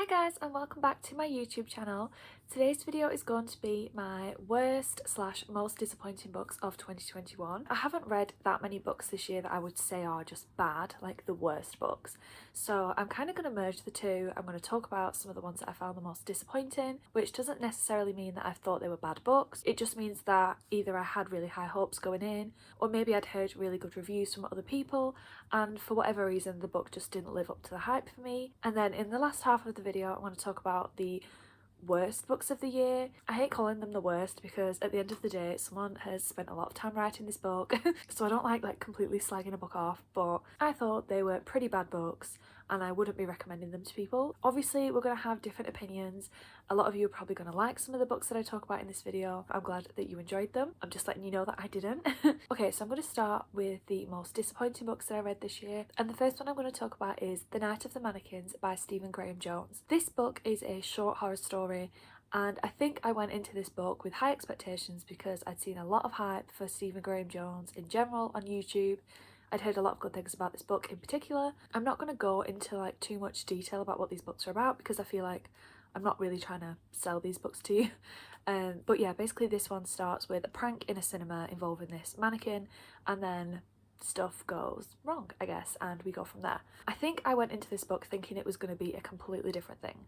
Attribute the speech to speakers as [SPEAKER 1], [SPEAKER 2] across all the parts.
[SPEAKER 1] guys, and welcome back to my YouTube channel. Today's video is going to be my worst slash most disappointing books of 2021. I haven't read that many books this year that I would say are just bad, like the worst books. So I'm kind of going to merge the two. I'm going to talk about some of the ones that I found the most disappointing, which doesn't necessarily mean that I thought they were bad books. It just means that either I had really high hopes going in, or maybe I'd heard really good reviews from other people, and for whatever reason the book just didn't live up to the hype for me. And then in the last half of the video I want to talk about the worst books of the year. I hate calling them the worst because at the end of the day someone has spent a lot of time writing this book so I don't like completely slagging a book off, but I thought they were pretty bad books and I wouldn't be recommending them to people. Obviously we're going to have different opinions. A lot of you are probably going to like some of the books that I talk about in this video. I'm glad that you enjoyed them. I'm just letting you know that I didn't. Okay, so I'm going to start with the most disappointing books that I read this year, and the first one I'm going to talk about is The Night of the Mannequins by Stephen Graham Jones. This book is a short horror story, and I think I went into this book with high expectations because I'd seen a lot of hype for Stephen Graham Jones in general on YouTube. I'd heard a lot of good things about this book in particular. I'm not going to go into like too much detail about what these books are about because I feel like I'm not really trying to sell these books to you. But yeah, basically this one starts with a prank in a cinema involving this mannequin, and then stuff goes wrong, I guess, and we go from there. I think I went into this book thinking it was going to be a completely different thing.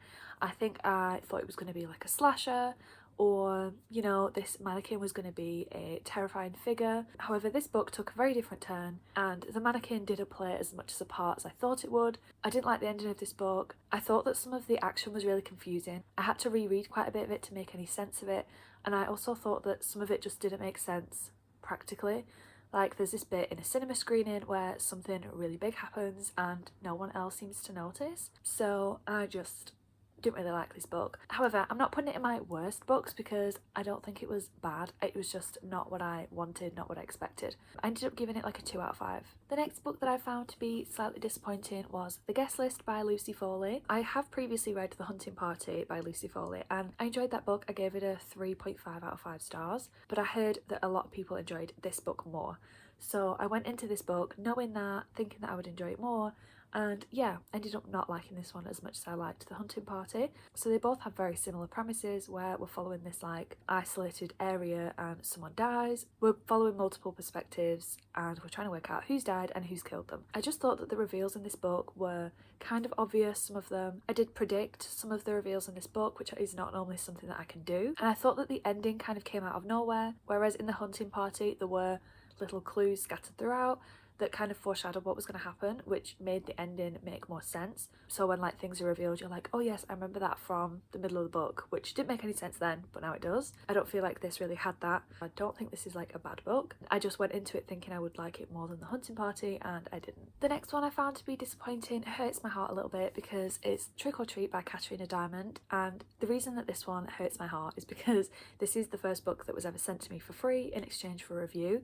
[SPEAKER 1] I think I thought it was going to be like a slasher, or you know, this mannequin was going to be a terrifying figure. However, this book took a very different turn and the mannequin didn't play as much as a part as I thought it would. I didn't like the ending of this book. I thought that some of the action was really confusing. I had to reread quite a bit of it to make any sense of it, and I also thought that some of it just didn't make sense practically. Like there's this bit in a cinema screening where something really big happens and no one else seems to notice, so I just didn't really like this book. However, I'm not putting it in my worst books because I don't think it was bad. It was just not what I wanted, not what I expected. I ended up giving it like a 2 out of 5. The next book that I found to be slightly disappointing was The Guest List by Lucy Foley. I have previously read The Hunting Party by Lucy Foley and I enjoyed that book. I gave it a 3.5 out of 5 stars, but I heard that a lot of people enjoyed this book more. So I went into this book knowing that, thinking that I would enjoy it more, and yeah, ended up not liking this one as much as I liked The Hunting Party. So they both have very similar premises where we're following this like isolated area and someone dies. We're following multiple perspectives and we're trying to work out who's died and who's killed them. I just thought that the reveals in this book were kind of obvious, some of them. I did predict some of the reveals in this book, which is not normally something that I can do. And I thought that the ending kind of came out of nowhere, whereas in The Hunting Party there were little clues scattered throughout that kind of foreshadowed what was going to happen, which made the ending make more sense. So when like things are revealed, you're like, oh yes, I remember that from the middle of the book, which didn't make any sense then, but now it does. I don't feel like this really had that. I don't think this is like a bad book. I just went into it thinking I would like it more than The Hunting Party, and I didn't. The next one I found to be disappointing. It hurts my heart a little bit because it's Trick or Treat by Katrina Diamond, and the reason that this one hurts my heart is because this is the first book that was ever sent to me for free in exchange for a review,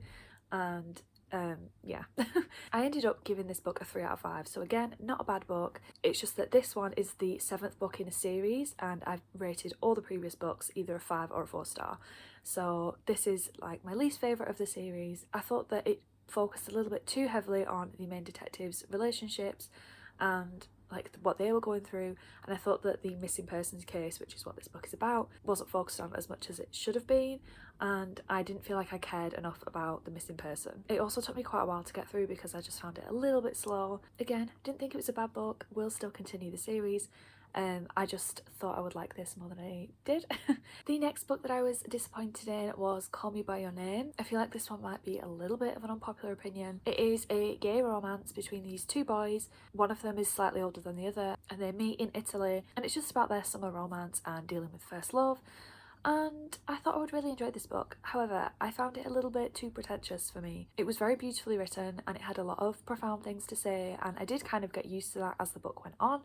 [SPEAKER 1] and yeah. I ended up giving this book a 3 out of 5, so again, not a bad book. It's just that this one is the 7th book in a series and I've rated all the previous books either a 5 or a 4 star, so this is like my least favourite of the series. I thought that it focused a little bit too heavily on the main detectives' relationships and like what they were going through, and I thought that the missing persons case, which is what this book is about, wasn't focused on as much as it should have been, and I didn't feel like I cared enough about the missing person. It also took me quite a while to get through because I just found it a little bit slow. Again, didn't think it was a bad book, will still continue the series. I just thought I would like this more than I did. The next book that I was disappointed in was Call Me By Your Name. I feel like this one might be a little bit of an unpopular opinion. It is a gay romance between these two boys. One of them is slightly older than the other and they meet in Italy, and it's just about their summer romance and dealing with first love. And I thought I would really enjoy this book. However, I found it a little bit too pretentious for me. It was very beautifully written and it had a lot of profound things to say, and I did kind of get used to that as the book went on.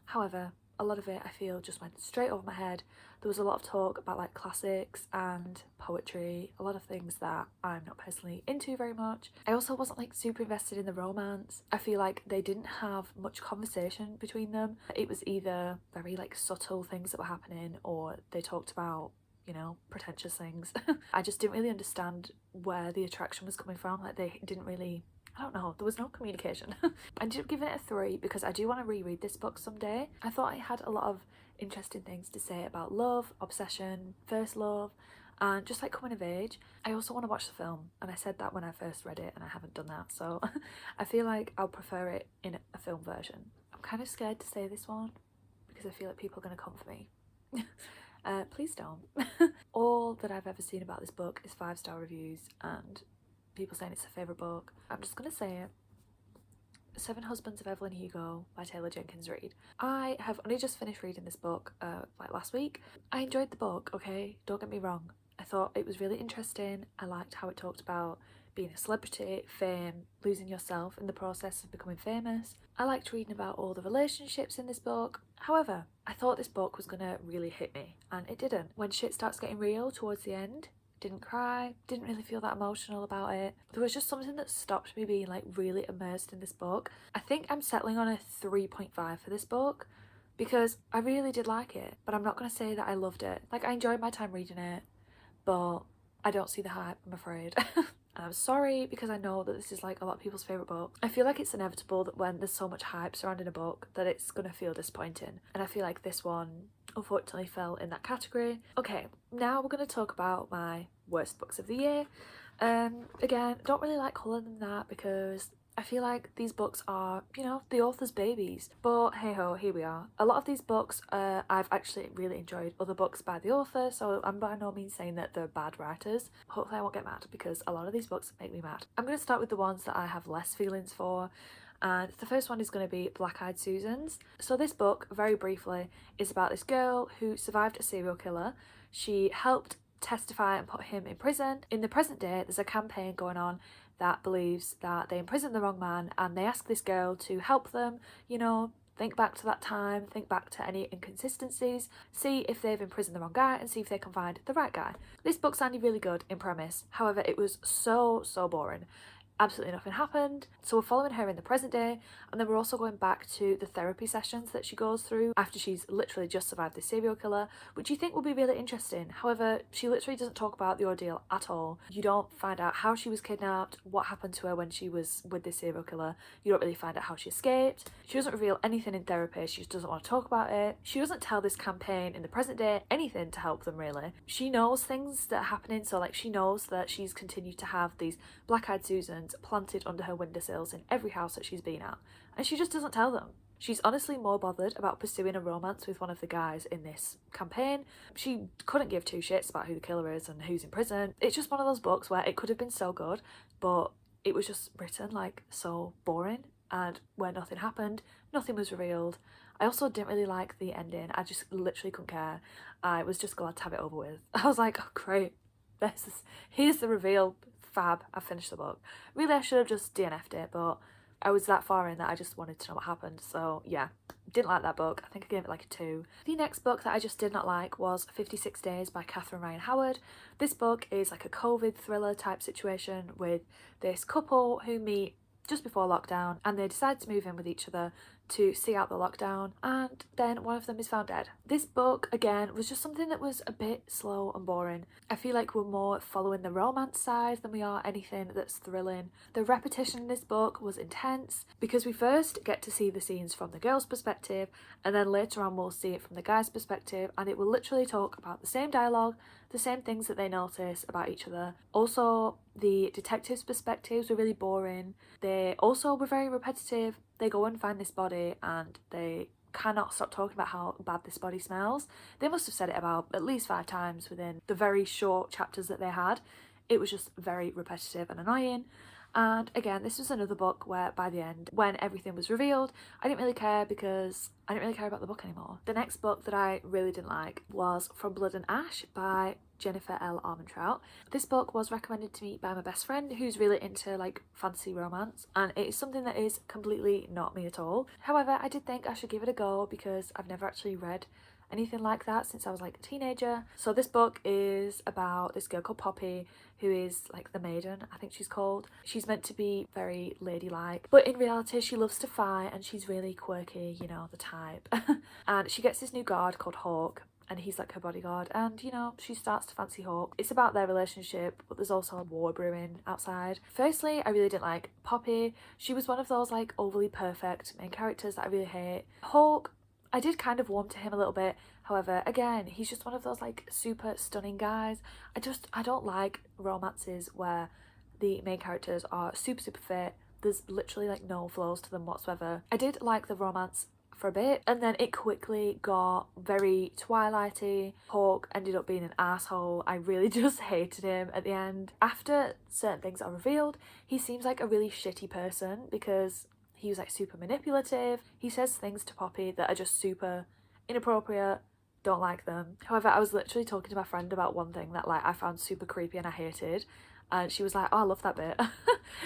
[SPEAKER 1] However, a lot of it I feel just went straight over my head. There was a lot of talk about like classics and poetry, a lot of things that I'm not personally into very much. I also wasn't like super invested in the romance. I feel like they didn't have much conversation between them. It was either very like subtle things that were happening, or they talked about, you know, pretentious things. I just didn't really understand where the attraction was coming from. Like they didn't really I don't know, there was no communication. I ended up giving it a 3 because I do want to reread this book someday. I thought it had a lot of interesting things to say about love, obsession, first love, and just like coming of age. I also want to watch the film, and I said that when I first read it and I haven't done that, so I feel like I'll prefer it in a film version. I'm kind of scared to say this one because I feel like people are going to come for me. Please don't. All that I've ever seen about this book is 5-star reviews and people saying it's their favourite book. I'm just going to say it. Seven Husbands of Evelyn Hugo by Taylor Jenkins Reid. I have only just finished reading this book like last week. I enjoyed the book, okay? Don't get me wrong. I thought it was really interesting. I liked how it talked about being a celebrity, fame, losing yourself in the process of becoming famous. I liked reading about all the relationships in this book. However, I thought this book was gonna really hit me, and it didn't. When shit starts getting real towards the end, didn't cry, didn't really feel that emotional about it. There was just something that stopped me being like really immersed in this book. I think I'm settling on a 3.5 for this book because I really did like it, but I'm not gonna say that I loved it. Like, I enjoyed my time reading it, but I don't see the hype, I'm afraid. And I'm sorry because I know that this is like a lot of people's favourite book. I feel like it's inevitable that when there's so much hype surrounding a book that it's gonna feel disappointing. And I feel like this one unfortunately fell in that category. Okay, now we're gonna talk about my worst books of the year. Again, don't really like calling them that because I feel like these books are, you know, the author's babies. But hey ho, here we are. A lot of these books, I've actually really enjoyed other books by the author, so I'm by no means saying that they're bad writers. Hopefully I won't get mad because a lot of these books make me mad. I'm going to start with the ones that I have less feelings for. And the first one is going to be Black Eyed Susans. So this book, very briefly, is about this girl who survived a serial killer. She helped testify and put him in prison. In the present day, there's a campaign going on that believes that they imprisoned the wrong man, and they ask this girl to help them, you know, think back to that time, think back to any inconsistencies, see if they've imprisoned the wrong guy, and see if they can find the right guy. This book sounded really good in premise, however it was so boring. Absolutely nothing happened. So we're following her in the present day, and then we're also going back to the therapy sessions that she goes through after she's literally just survived this serial killer, which you think will be really interesting. However, she literally doesn't talk about the ordeal at all. You don't find out how she was kidnapped, what happened to her when she was with this serial killer. You don't really find out how she escaped. She doesn't reveal anything in therapy. She just doesn't want to talk about it. She doesn't tell this campaign in the present day anything to help them, really. She knows things that are happening, so like she knows that she's continued to have these Black-Eyed Susans planted under her windowsills in every house that she's been at, and she just doesn't tell them. She's honestly more bothered about pursuing a romance with one of the guys in this campaign. She couldn't give two shits about who the killer is and who's in prison. It's just one of those books where it could have been so good, but it was just written like so boring, and where nothing happened, nothing was revealed. I also didn't really like the ending. I just literally couldn't care. I was just glad to have it over with. I was like, oh great, here's the reveal. Fab, I finished the book. Really, I should have just DNF'd it, but I was that far in that I just wanted to know what happened. So yeah, didn't like that book. I think I gave it like a 2. The next book that I just did not like was 56 Days by Catherine Ryan Howard. This book is like a COVID thriller type situation with this couple who meet just before lockdown, and they decide to move in with each other to see out the lockdown, and then one of them is found dead. This book, again, was just something that was a bit slow and boring. I feel like we're more following the romance side than we are anything that's thrilling. The repetition in this book was intense because we first get to see the scenes from the girl's perspective, and then later on we'll see it from the guy's perspective, and it will literally talk about the same dialogue, the same things that they notice about each other. Also, the detectives' perspectives were really boring. They also were very repetitive. They go and find this body and they cannot stop talking about how bad this body smells. They must have said it about at least 5 times within the very short chapters that they had. It was just very repetitive and annoying. And again, this was another book where by the end, when everything was revealed, I didn't really care because I didn't really care about the book anymore. The next book that I really didn't like was From Blood and Ash by Jennifer L. Armentrout. This book was recommended to me by my best friend who's really into like fantasy romance, and it is something that is completely not me at all. However, I did think I should give it a go because I've never actually read anything like that since I was like a teenager. So this book is about this girl called Poppy who is like the maiden, I think she's called. She's meant to be very ladylike, but in reality she loves to fight and she's really quirky, you know, the type. And she gets this new guard called Hawk, and he's like her bodyguard, and you know, she starts to fancy Hawke. It's about their relationship, but there's also a war brewing outside. Firstly, I really didn't like Poppy. She was one of those like overly perfect main characters that I really hate. Hawke, I did kind of warm to him a little bit. However, again, he's just one of those like super stunning guys. I don't like romances where the main characters are super fit. There's literally like no flaws to them whatsoever. I did like the romance for a bit, and then it quickly got very Twilighty. Hawke ended up being an asshole. I really just hated him at the end. After certain things are revealed, he seems like a really shitty person because he was like super manipulative. He says things to Poppy that are just super inappropriate. Don't like them. However, I was literally talking to my friend about one thing that like I found super creepy and I hated, and she was like, oh, I love that bit.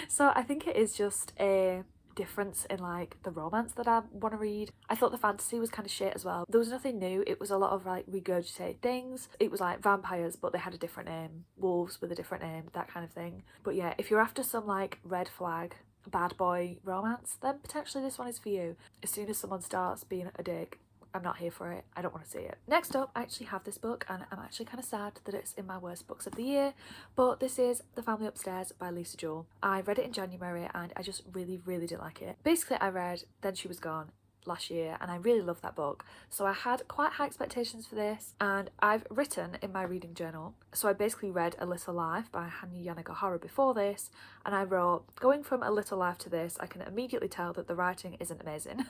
[SPEAKER 1] So I think it is just a difference in like the romance that I want to read. I thought the fantasy was kind of shit as well. There was nothing new. It was a lot of like regurgitated things. It was like vampires, but they had a different name, wolves with a different name, that kind of thing. But yeah, if you're after some like red flag bad boy romance, then potentially this one is for you. As soon as someone starts being a dick, I'm not here for it. I don't want to see it. Next up, I actually have this book, and I'm actually kind of sad that it's in my worst books of the year, but this is The Family Upstairs by Lisa Jewell. I read it in January and I just really didn't like it. Basically, I read Then She Was Gone last year and I really loved that book, so I had quite high expectations for this, and I've written in my reading journal, so I basically read A Little Life by Hanya Yanagihara before this, and I wrote, going from A Little Life to this, I can immediately tell that the writing isn't amazing.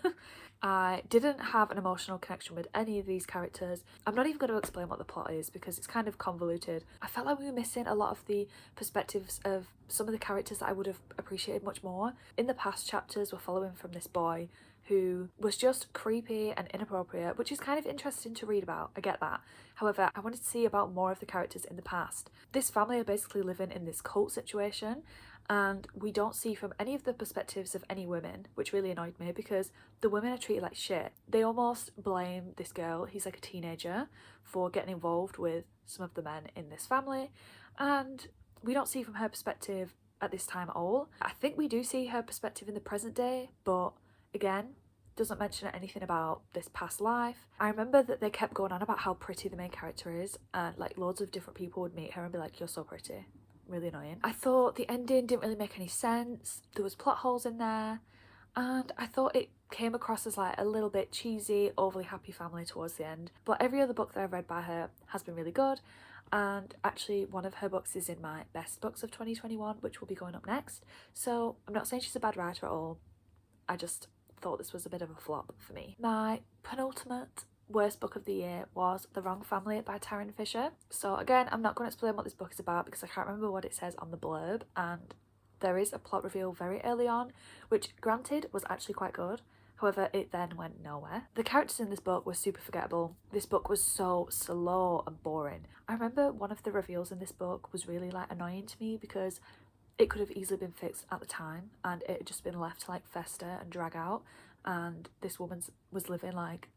[SPEAKER 1] I didn't have an emotional connection with any of these characters. I'm not even going to explain what the plot is because it's kind of convoluted. I felt like we were missing a lot of the perspectives of some of the characters that I would have appreciated much more. In the past chapters, we're following from this boy who was just creepy and inappropriate, which is kind of interesting to read about. I get that. However, I wanted to see about more of the characters in the past. This family are basically living in this cult situation, and we don't see from any of the perspectives of any women, which really annoyed me because the women are treated like shit. They almost blame this girl, he's like a teenager, for getting involved with some of the men in this family, and we don't see from her perspective at this time at all. I think we do see her perspective in the present day, but again, doesn't mention anything about this past life. I remember that they kept going on about how pretty the main character is, and like loads of different people would meet her and be like, you're so pretty. Really annoying. I thought the ending didn't really make any sense. There was plot holes in there, and I thought it came across as like a little bit cheesy, overly happy family towards the end. But every other book that I've read by her has been really good, and actually one of her books is in my best books of 2021, which will be going up next. So I'm not saying she's a bad writer at all. I just thought this was a bit of a flop for me. My penultimate worst book of the year was The Wrong Family by Taryn Fisher. So again, I'm not going to explain what this book is about because I can't remember what it says on the blurb, and there is a plot reveal very early on, which granted was actually quite good. However, it then went nowhere. The characters in this book were super forgettable. This book was so slow and boring. I remember one of the reveals in this book was really like annoying to me because it could have easily been fixed at the time and it had just been left to like fester and drag out, and this woman was living like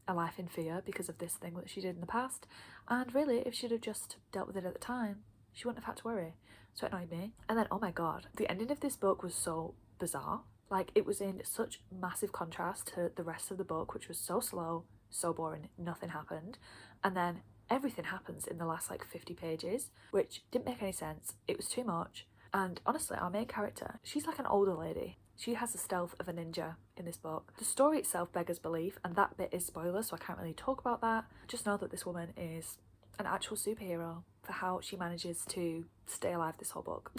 [SPEAKER 1] a life in fear because of this thing that she did in the past, and really if she'd have just dealt with it at the time, she wouldn't have had to worry. So it annoyed me. And then, oh my god, the ending of this book was so bizarre. Like, it was in such massive contrast to the rest of the book, which was so slow, so boring, nothing happened, and then everything happens in the last like 50 pages, which didn't make any sense. It was too much. And honestly, our main character, she's like an older lady. She has the stealth of a ninja in this book. The story itself beggars belief, and that bit is spoiler, so I can't really talk about that. Just know that this woman is an actual superhero for how she manages to stay alive this whole book.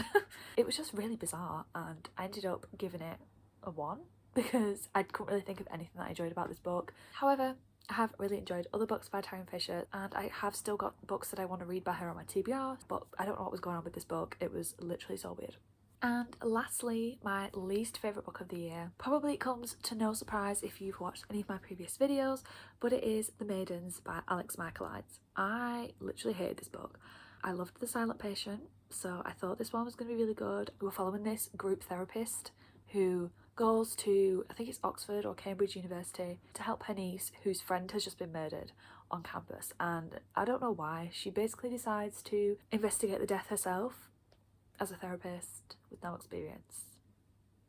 [SPEAKER 1] It was just really bizarre, and I ended up giving it a 1 because I couldn't really think of anything that I enjoyed about this book. However, I have really enjoyed other books by Taryn Fisher, and I have still got books that I want to read by her on my TBR, but I don't know what was going on with this book. It was literally so weird. And lastly, my least favourite book of the year probably comes to no surprise if you've watched any of my previous videos, but it is The Maidens by Alex Michaelides. I literally hated this book. I loved The Silent Patient, so I thought this one was going to be really good. We were following this group therapist who goes to, I think it's Oxford or Cambridge University, to help her niece whose friend has just been murdered on campus, and I don't know why. She basically decides to investigate the death herself as a therapist with no experience.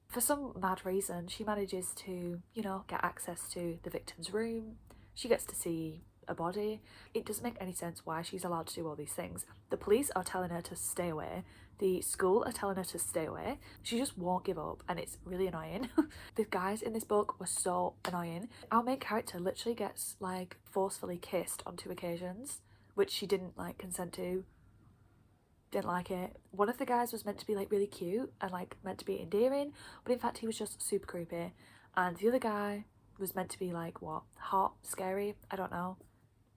[SPEAKER 1] For some mad reason, she manages to, you know, get access to the victim's room. She gets to see a body. It doesn't make any sense why she's allowed to do all these things. The police are telling her to stay away. The school are telling her to stay away. She just won't give up, and it's really annoying. The guys in this book were so annoying. Our main character literally gets like forcefully kissed on 2 occasions, which she didn't like consent to. Didn't like it. One of the guys was meant to be like really cute and like meant to be endearing, but in fact he was just super creepy. And the other guy was meant to be like what, hot, scary, I don't know.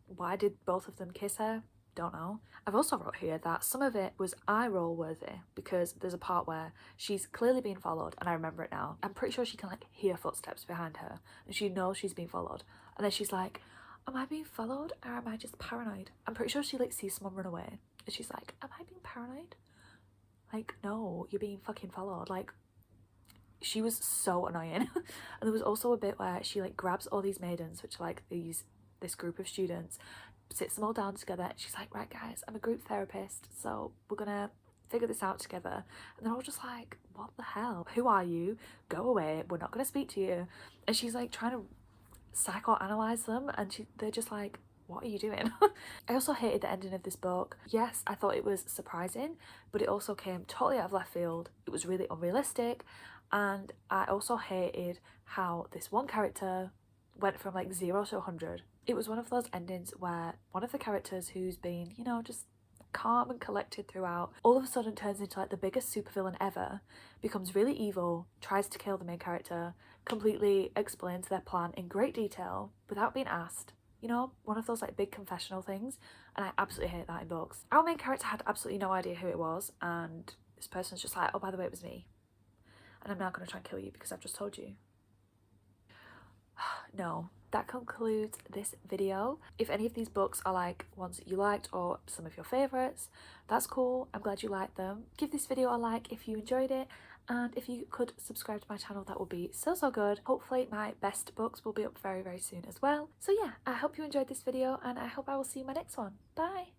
[SPEAKER 1] Why did both of them kiss her? Don't know. I've also wrote here that some of it was eye roll worthy, because there's a part where she's clearly being followed, and I remember it now. I'm pretty sure she can like hear footsteps behind her and she knows she's being followed, and then she's like, am I being followed or am I just paranoid? I'm pretty sure she like sees someone run away and she's like, am I being paranoid? Like, no, you're being fucking followed. Like, she was so annoying. And there was also a bit where she like grabs all these maidens, which are like this group of students, sits them all down together, and she's like, right guys, I'm a group therapist, so we're gonna figure this out together. And they're all just like, what the hell, who are you, go away, we're not gonna speak to you. And she's like trying to psychoanalyze them, and they're just like, what are you doing? I also hated the ending of this book. Yes, I thought it was surprising, but it also came totally out of left field. It was really unrealistic, and I also hated how this one character went from like 0 to 100. It was one of those endings where one of the characters, who's been, you know, just calm and collected throughout, all of a sudden turns into like the biggest supervillain ever, becomes really evil, tries to kill the main character, completely explains their plan in great detail without being asked. You know, one of those like big confessional things, and I absolutely hate that in books. Our main character had absolutely no idea who it was, and this person's just like, oh, by the way, it was me, and I'm now going to try and kill you because I've just told you. No, that concludes this video. If any of these books are like ones that you liked or some of your favorites, that's cool. I'm glad you liked them. Give this video a like if you enjoyed it, and if you could subscribe to my channel, that would be so good. Hopefully my best books will be up very soon as well. So yeah, I hope you enjoyed this video, and I hope I will see you in my next one. Bye!